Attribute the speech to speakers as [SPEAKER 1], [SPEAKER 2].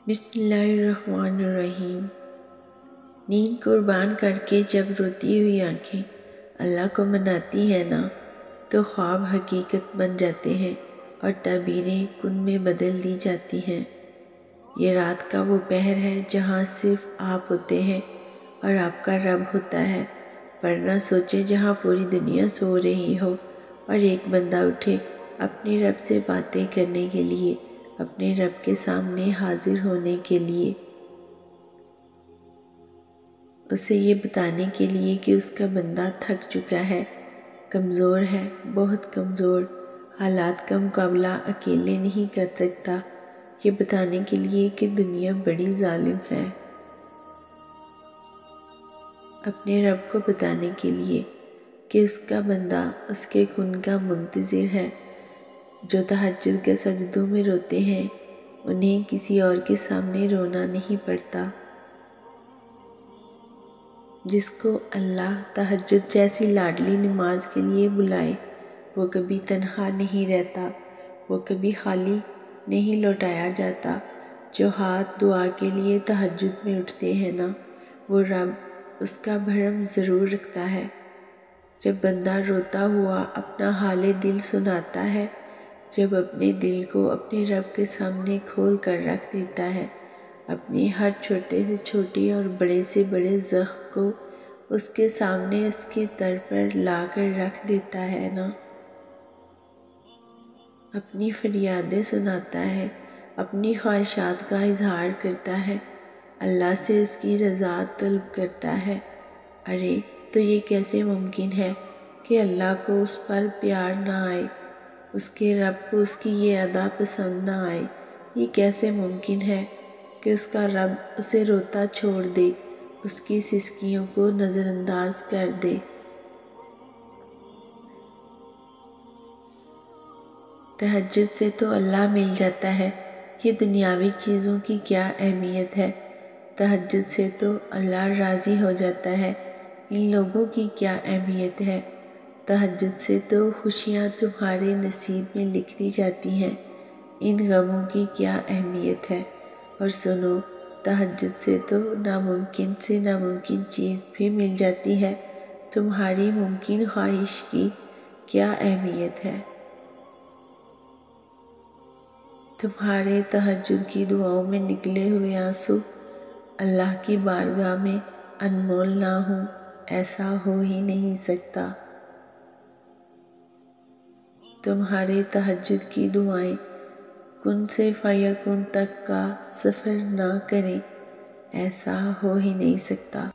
[SPEAKER 1] بسم اللہ الرحمن الرحیم۔ نیند قربان کر کے جب روتی ہوئی آنکھیں اللہ کو مناتی ہیں نا، تو خواب حقیقت بن جاتے ہیں اور تعبیریں کن میں بدل دی جاتی ہیں۔ یہ رات کا وہ پہر ہے جہاں صرف آپ ہوتے ہیں اور آپ کا رب ہوتا ہے، ورنہ سوچے جہاں پوری دنیا سو رہی ہو اور ایک بندہ اٹھے اپنے رب سے باتیں کرنے کے لیے، اپنے رب کے سامنے حاضر ہونے کے لیے، اسے یہ بتانے کے لیے کہ اس کا بندہ تھک چکا ہے، کمزور ہے، بہت کمزور، حالات کا مقابلہ اکیلے نہیں کر سکتا، یہ بتانے کے لیے کہ دنیا بڑی ظالم ہے، اپنے رب کو بتانے کے لیے کہ اس کا بندہ اس کے کن کا منتظر ہے۔ جو تہجد کے سجدوں میں روتے ہیں انہیں کسی اور کے سامنے رونا نہیں پڑتا۔ جس کو اللہ تہجد جیسی لاڈلی نماز کے لیے بلائے وہ کبھی تنہا نہیں رہتا، وہ کبھی خالی نہیں لوٹایا جاتا۔ جو ہاتھ دعا کے لیے تہجد میں اٹھتے ہیں نا، وہ رب اس کا بھرم ضرور رکھتا ہے۔ جب بندہ روتا ہوا اپنا حال دل سناتا ہے، جب اپنے دل کو اپنے رب کے سامنے کھول کر رکھ دیتا ہے، اپنی ہر چھوٹے سے چھوٹی اور بڑے سے بڑے زخم کو اس کے سامنے اس کے در پر لا کر رکھ دیتا ہے نا، اپنی فریادیں سناتا ہے، اپنی خواہشات کا اظہار کرتا ہے، اللہ سے اس کی رضا طلب کرتا ہے، ارے تو یہ کیسے ممکن ہے کہ اللہ کو اس پر پیار نہ آئے، اس کے رب کو اس کی یہ ادا پسند نہ آئے؟ یہ کیسے ممکن ہے کہ اس کا رب اسے روتا چھوڑ دے، اس کی سسکیوں کو نظر انداز کر دے؟ تہجد سے تو اللہ مل جاتا ہے، یہ دنیاوی چیزوں کی کیا اہمیت ہے؟ تہجد سے تو اللہ راضی ہو جاتا ہے، ان لوگوں کی کیا اہمیت ہے؟ تہجد سے تو خوشیاں تمہارے نصیب میں لکھ دی جاتی ہیں، ان غموں کی کیا اہمیت ہے؟ اور سنو، تہجد سے تو ناممکن سے ناممکن چیز بھی مل جاتی ہے، تمہاری ممکن خواہش کی کیا اہمیت ہے؟ تمہارے تہجد کی دعاؤں میں نکلے ہوئے آنسو اللہ کی بارگاہ میں انمول نہ ہوں، ایسا ہو ہی نہیں سکتا۔ تمہارے تہجد کی دعائیں کن سے فیکون تک کا سفر نہ کریں، ایسا ہو ہی نہیں سکتا۔